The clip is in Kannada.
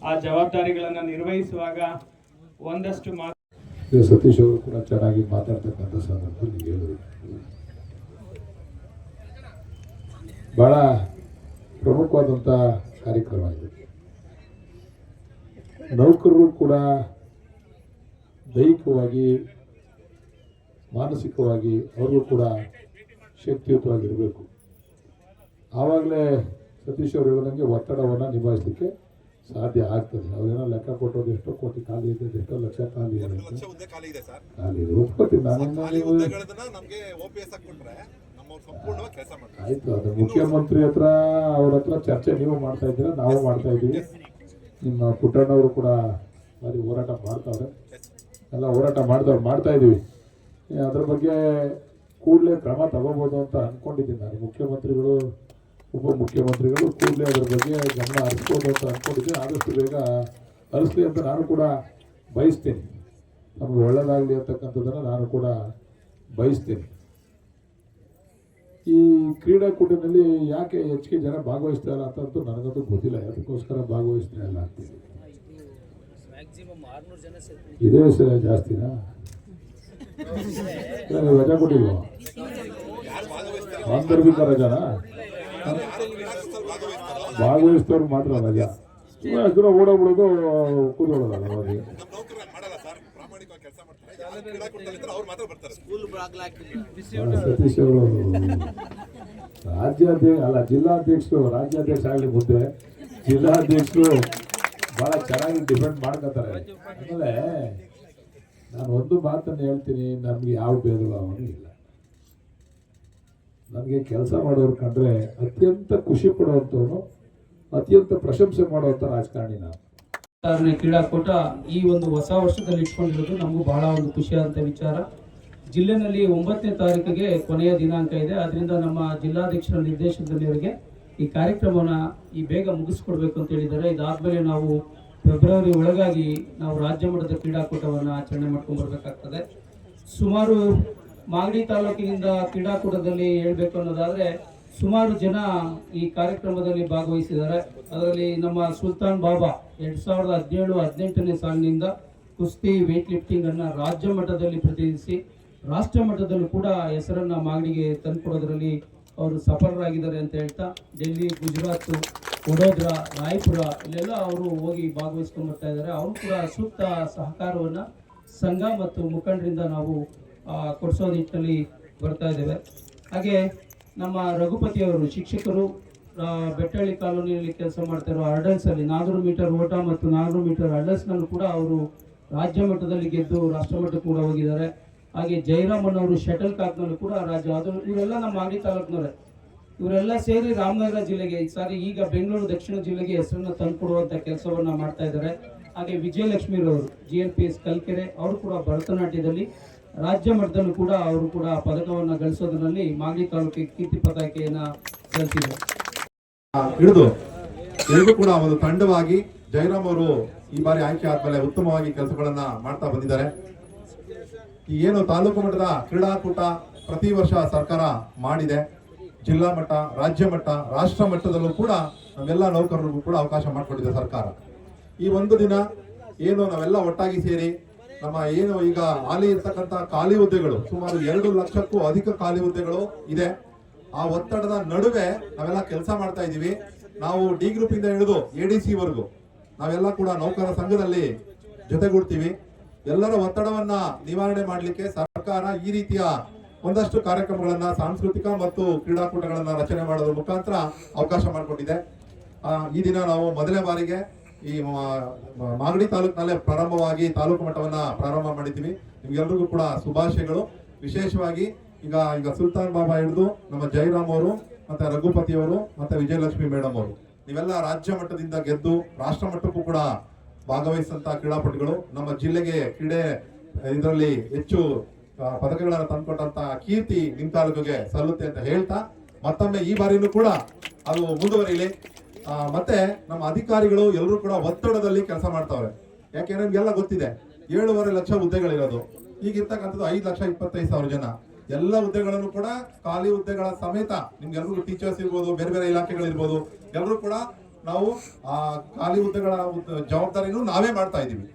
ಆ ಜವಾಬ್ದಾರಿಗಳನ್ನ ನಿರ್ವಹಿಸುವಾಗ ಒಂದಷ್ಟು ಸತೀಶ್ ಅವರು ಕೂಡ ಚೆನ್ನಾಗಿ ಮಾತಾಡ್ತಕ್ಕಂಥ ಸಂದರ್ಭದಲ್ಲಿ ಹೇಳಿದ್ರು. ಬಹಳ ಪ್ರಮುಖವಾದಂಥ ಕಾರ್ಯಕ್ರಮ ಇದೆ. ನೌಕರರು ಕೂಡ ದೈಹಿಕವಾಗಿ ಮಾನಸಿಕವಾಗಿ ಅವ್ರಿಗೂ ಕೂಡ ಶಕ್ತಿಯುತವಾಗಿರಬೇಕು. ಆವಾಗಲೇ ಸತೀಶ್ ಅವರು ಹೇಳಿದಂಗೆ ಒತ್ತಡವನ್ನು ನಿಭಾಯಿಸಲಿಕ್ಕೆ ಸಾಧ್ಯ ಆಗ್ತದೆ. ಅವ್ರೇನೋ ಲೆಕ್ಕ ಕೊಟ್ಟೋದು ಎಷ್ಟೋ ಕೋಟಿ ಖಾಲಿ ಇದೆ, ಎಷ್ಟೋ ಲಕ್ಷ ಖಾಲಿ ಇದೆ, ಖಾಲಿ ಇದೆ ಒಪ್ಕೋತೀನಿ ನಾನು. ಆಯ್ತು, ಅದು ಮುಖ್ಯಮಂತ್ರಿ ಹತ್ರ ಅವ್ರ ಹತ್ರ ಚರ್ಚೆ ನೀವು ಮಾಡ್ತಾ ಇದ್ದೀರಾ, ನಾವು ಮಾಡ್ತಾ ಇದ್ದೀವಿ. ನಿಮ್ಮ ಪುಟ್ಟಣ್ಣವರು ಕೂಡ ಭಾರಿ ಹೋರಾಟ ಮಾಡ್ತಾವ್ರೆ, ಎಲ್ಲ ಹೋರಾಟ ಮಾಡ್ತಾ ಇದ್ದೀವಿ. ಅದ್ರ ಬಗ್ಗೆ ಕೂಡಲೇ ಕ್ರಮ ತಗೋಬೋದು ಅಂತ ಅಂದ್ಕೊಂಡಿದ್ದೀನಿ ನಾನು. ಮುಖ್ಯಮಂತ್ರಿಗಳು ಉಪಮುಖ್ಯಮಂತ್ರಿಗಳು ಕೂಡಲೇ ಅದ್ರ ಬಗ್ಗೆ ಗಮನ ಹರಿಸ್ಬೋದು ಅಂತ ಅಂದ್ಕೊಂಡಿದ್ದೀನಿ. ಆದಷ್ಟು ಬೇಗ ಹರಿಸ್ಲಿ ಅಂತ ನಾನು ಕೂಡ ಬಯಸ್ತೀನಿ. ನಮಗೆ ಒಳ್ಳೆಯದಾಗಲಿ ಅಂತಕ್ಕಂಥದ್ದನ್ನು ನಾನು ಕೂಡ ಬಯಸ್ತೀನಿ. ಈ ಕ್ರೀಡಾಕೂಟದಲ್ಲಿ ಯಾಕೆ ಹೆಚ್ಚಿಗೆ ಜನ ಭಾಗವಹಿಸ್ತಾ ಇಲ್ಲ ಅಂತಂತೂ ನನಗಂತೂ ಗೊತ್ತಿಲ್ಲ. ಅದಕ್ಕೋಸ್ಕರ ಭಾಗವಹಿಸ್ತಾ ಇಲ್ಲ ಆಗ್ತೀನಿ. ಇದೇ ಜಾಸ್ತಿನಾ? ರಜಾ ಕೊಟ್ಟಿಲ್ವ? ಆಂತರ್ಭಿಕ ರಜಾನ? ಭಾಗವಹಿಸಿದವ್ರು ಮಾತ್ರ ರಜಾ. ದೂರ ಓಡೋಗ್ಬಿಡೋದು, ಕೂತ್ಕೊಳ್ಳೋದಲ್ಲ ಅವರಿಗೆ. ಸತೀಶ್ ಅವರು ಜಿಲ್ಲಾಧ್ಯಕ್ಷರು ರಾಜ್ಯಾಧ್ಯಕ್ಷ ಆಗಲಿ ಮುಂದೆ ಜಿಲ್ಲಾಧ್ಯಕ್ಷರು ಬಹಳ ಚೆನ್ನಾಗಿ ಡಿಫೆಂಡ್ ಮಾಡ್ಕೊತಾರೆ. ಆಮೇಲೆ ನಾನು ಒಂದು ಮಾತನ್ನು ಹೇಳ್ತೀನಿ, ನಮ್ಗೆ ಯಾವ ಭೇದ ಭಾವನೂ ಇಲ್ಲ. ನನಗೆ ಕೆಲಸ ಮಾಡೋರು ಕಂಡ್ರೆ ಅತ್ಯಂತ ಖುಷಿ ಪಡುವಂಥವನು, ಅತ್ಯಂತ ಪ್ರಶಂಸೆ ಮಾಡುವಂಥ ರಾಜಕಾರಣಿ ನಾನು. ಕ್ರೀಡಾಕೂಟ ಈ ಒಂದು ಹೊಸ ವರ್ಷದಲ್ಲಿ ಇಟ್ಕೊಂಡಿರೋದು ನಮಗೂ ಬಹಳ ಒಂದು ಖುಷಿಯಾದಂಥ ವಿಚಾರ. ಜಿಲ್ಲೆನಲ್ಲಿ 9ನೇ ತಾರೀಕಿಗೆ ಕೊನೆಯ ದಿನಾಂಕ ಇದೆ. ಅದರಿಂದ ನಮ್ಮ ಜಿಲ್ಲಾಧ್ಯಕ್ಷರ ನಿರ್ದೇಶನದ ಮೇರೆಗೆ ಈ ಕಾರ್ಯಕ್ರಮವನ್ನು ಬೇಗ ಮುಗಿಸ್ಕೊಡ್ಬೇಕು ಅಂತ ಹೇಳಿದ್ದಾರೆ. ಇದಾದ್ಮೇಲೆ ನಾವು ಫೆಬ್ರವರಿ ಒಳಗಾಗಿ ನಾವು ರಾಜ್ಯ ಮಟ್ಟದ ಕ್ರೀಡಾಕೂಟವನ್ನು ಆಚರಣೆ ಮಾಡ್ಕೊಂಡು ಬರಬೇಕಾಗ್ತದೆ. ಸುಮಾರು ಮಾಗಡಿ ತಾಲೂಕಿನಿಂದ ಕ್ರೀಡಾಕೂಟದಲ್ಲಿ ಹೇಳ್ಬೇಕು ಅನ್ನೋದಾದರೆ ಸುಮಾರು ಜನ ಈ ಕಾರ್ಯಕ್ರಮದಲ್ಲಿ ಭಾಗವಹಿಸಿದ್ದಾರೆ. ಅದರಲ್ಲಿ ನಮ್ಮ ಸುಲ್ತಾನ್ ಬಾಬಾ 2017-18ನೇ ಸಾಲಿನಿಂದ ಕುಸ್ತಿ ವೇಟ್ ಲಿಫ್ಟಿಂಗ್ ಅನ್ನು ರಾಜ್ಯ ಮಟ್ಟದಲ್ಲಿ ಪ್ರತಿನಿಧಿಸಿ ರಾಷ್ಟ್ರ ಮಟ್ಟದಲ್ಲೂ ಕೂಡ ಹೆಸರನ್ನು ಮಾಗಡಿಗೆ ತಂದುಕೊಡೋದ್ರಲ್ಲಿ ಅವರು ಸಫಲರಾಗಿದ್ದಾರೆ ಅಂತ ಹೇಳ್ತಾ ಡೆಲ್ಲಿ, ಗುಜರಾತ್, ವಡೋದರಾ, ರಾಯಪುರ ಇಲ್ಲೆಲ್ಲ ಅವರು ಹೋಗಿ ಭಾಗವಹಿಸ್ಕೊಂಡು ಬರ್ತಾ ಇದ್ದಾರೆ. ಅವರು ಕೂಡ ಸೂಕ್ತ ಸಹಕಾರವನ್ನು ಸಂಘ ಮತ್ತು ಮುಖಂಡರಿಂದ ನಾವು ಕೊಡಿಸೋ ನಿಟ್ಟಿನಲ್ಲಿ ಬರ್ತಾ ಇದ್ದೇವೆ. ಹಾಗೆ ನಮ್ಮ ರಘುಪತಿಯವರು ಶಿಕ್ಷಕರು ಬೆಟ್ಟಳ್ಳಿ ಕಾಲೋನಿಯಲ್ಲಿ ಕೆಲಸ ಮಾಡ್ತಾರೋ ಹರ್ಡಲ್ಸಲ್ಲಿ 400 ಮೀಟರ್ ಓಟ ಮತ್ತು 400 ಮೀಟರ್ ಹರ್ಡಲ್ಸ್ನಲ್ಲೂ ಕೂಡ ಅವರು ರಾಜ್ಯ ಮಟ್ಟದಲ್ಲಿ ಗೆದ್ದು ರಾಷ್ಟ್ರ ಮಟ್ಟಕ್ಕೆ ಕೂಡ ಹೋಗಿದ್ದಾರೆ. ಹಾಗೆ ಜಯರಾಮನ್ ಅವರು ಶಟಲ್ ಕಾಕ್ನಲ್ಲೂ ಕೂಡ ಇವರೆಲ್ಲ ನಮ್ಮ ಮಾಗಡಿ ತಾಲೂಕಿನವರೇ. ಇವರೆಲ್ಲ ಸೇರಿ ರಾಮನಗರ ಜಿಲ್ಲೆಗೆ ಈಗ ಬೆಂಗಳೂರು ದಕ್ಷಿಣ ಜಿಲ್ಲೆಗೆ ಹೆಸರನ್ನು ತಂದುಕೊಡುವಂಥ ಕೆಲಸವನ್ನು ಮಾಡ್ತಾ ಇದ್ದಾರೆ. ಹಾಗೆ ವಿಜಯಲಕ್ಷ್ಮಿರವರು GLPS ಕಲ್ಕೆರೆ ಅವರು ಕೂಡ ಭರತನಾಟ್ಯದಲ್ಲಿ ರಾಜ್ಯ ಮಟ್ಟದಲ್ಲೂ ಕೂಡ ಅವರು ಕೂಡ ಪದಕವನ್ನು ಗಳಿಸೋದ್ರಲ್ಲಿ ಮಾಗಡಿ ತಾಲೂಕಿಗೆ ಕೀರ್ತಿ ಪತಾಕೆಯನ್ನು ಸಲ್ಲಿಸಿದ್ದಾರೆ. ಹಿಡಿದು ಎಲ್ಲರೂ ಕೂಡ ಒಂದು ತಂಡವಾಗಿ ಜಯರಾಮ್ ಅವರು ಈ ಬಾರಿ ಆಯ್ಕೆ ಆದ್ಮೇಲೆ ಉತ್ತಮವಾಗಿ ಕೆಲಸಗಳನ್ನ ಮಾಡ್ತಾ ಬಂದಿದ್ದಾರೆ. ಈ ಏನು ತಾಲೂಕು ಮಟ್ಟದ ಕ್ರೀಡಾಕೂಟ ಪ್ರತಿ ವರ್ಷ ಸರ್ಕಾರ ಮಾಡಿದೆ. ಜಿಲ್ಲಾ ಮಟ್ಟ, ರಾಜ್ಯ ಮಟ್ಟ, ರಾಷ್ಟ್ರ ಮಟ್ಟದಲ್ಲೂ ಕೂಡ ನಾವೆಲ್ಲ ನೌಕರರಿಗೂ ಕೂಡ ಅವಕಾಶ ಮಾಡಿಕೊಟ್ಟಿದೆ ಸರ್ಕಾರ. ಈ ಒಂದು ದಿನ ಏನು ನಾವೆಲ್ಲ ಒಟ್ಟಾಗಿ ಸೇರಿ ನಮ್ಮ ಏನು ಈಗ ಹಾಲಿ ಇರ್ತಕ್ಕಂಥ ಖಾಲಿ ಹುದ್ದೆಗಳು ಸುಮಾರು 2 ಲಕ್ಷಕ್ಕೂ ಅಧಿಕ ಖಾಲಿ ಹುದ್ದೆಗಳು ಇದೆ. ಆ ಒತ್ತಡದ ನಡುವೆ ನಾವೆಲ್ಲ ಕೆಲಸ ಮಾಡ್ತಾ ಇದೀವಿ. ನಾವು ಡಿ ಗ್ರೂಪ್ ಇಂದ ಹಿಡಿದು ADC ವರೆಗೂ ನಾವೆಲ್ಲ ಕೂಡ ನೌಕರ ಸಂಘದಲ್ಲಿ ಜೊತೆಗೂಡ್ತೀವಿ. ಎಲ್ಲರ ಒತ್ತಡವನ್ನ ನಿವಾರಣೆ ಮಾಡಲಿಕ್ಕೆ ಸರ್ಕಾರ ಈ ರೀತಿಯ ಒಂದಷ್ಟು ಕಾರ್ಯಕ್ರಮಗಳನ್ನ, ಸಾಂಸ್ಕೃತಿಕ ಮತ್ತು ಕ್ರೀಡಾಕೂಟಗಳನ್ನ ರಚನೆ ಮಾಡೋದ್ರ ಮುಖಾಂತರ ಅವಕಾಶ ಮಾಡಿಕೊಟ್ಟಿದೆ. ಈ ದಿನ ನಾವು ಮೊದಲನೇ ಬಾರಿಗೆ ಈ ಮಾಗಡಿ ತಾಲೂಕಿನಲ್ಲೇ ಪ್ರಾರಂಭವಾಗಿ ತಾಲೂಕು ಮಟ್ಟವನ್ನ ಪ್ರಾರಂಭ ಮಾಡಿದ್ದೀವಿ. ನಿಮ್ಗೆಲ್ರಿಗೂ ಕೂಡ ಶುಭಾಶಯಗಳು. ವಿಶೇಷವಾಗಿ ಈಗ ಸುಲ್ತಾನ್ ಬಾಬಾ ಹಿಡಿದು ನಮ್ಮ ಜಯರಾಮ್ ಅವರು ಮತ್ತೆ ರಘುಪತಿ ಅವರು ಮತ್ತೆ ವಿಜಯಲಕ್ಷ್ಮಿ ಮೇಡಮ್ ಅವರು ನೀವೆಲ್ಲ ರಾಜ್ಯ ಮಟ್ಟದಿಂದ ಗೆದ್ದು ರಾಷ್ಟ್ರ ಮಟ್ಟಕ್ಕೂ ಕೂಡ ಭಾಗವಹಿಸಿದಂತ ಕ್ರೀಡಾಪಟುಗಳು. ನಮ್ಮ ಜಿಲ್ಲೆಗೆ ಕ್ರೀಡೆ ಇದರಲ್ಲಿ ಹೆಚ್ಚು ಪದಕಗಳನ್ನು ತಂದುಕೊಟ್ಟಂತ ಕೀರ್ತಿ ನಿಮ್ ತಾಲೂಕಿಗೆ ಸಲ್ಲುತ್ತೆ ಅಂತ ಹೇಳ್ತಾ ಮತ್ತೊಮ್ಮೆ ಈ ಬಾರಿನೂ ಕೂಡ ಅದು ಮುಂದುವರಿಲಿ. ಮತ್ತೆ ನಮ್ಮ ಅಧಿಕಾರಿಗಳು ಎಲ್ಲರೂ ಕೂಡ ಒತ್ತಡದಲ್ಲಿ ಕೆಲಸ ಮಾಡ್ತಾವ್ರೆ. ಯಾಕೆಂದ್ರೆ ನಿಮ್ಗೆಲ್ಲ ಗೊತ್ತಿದೆ 7.5 ಲಕ್ಷ ಹುದ್ದೆಗಳಿರೋದು, ಈಗಿರ್ತಕ್ಕಂಥದ್ದು 5,25,000 ಜನ. ಎಲ್ಲ ಹುದ್ದೆಗಳನ್ನು ಕೂಡ ಖಾಲಿ ಹುದ್ದೆಗಳ ಸಮೇತ ನಿಮ್ಗೆಲ್ರಿಗೂ ಟೀಚರ್ಸ್ ಇರ್ಬೋದು, ಬೇರೆ ಬೇರೆ ಇಲಾಖೆಗಳಿರ್ಬೋದು, ಎಲ್ಲರೂ ಕೂಡ ನಾವು ಆ ಖಾಲಿ ಹುದ್ದೆಗಳ ಜವಾಬ್ದಾರಿನೂ ನಾವೇ ಮಾಡ್ತಾ ಇದ್ದೀವಿ.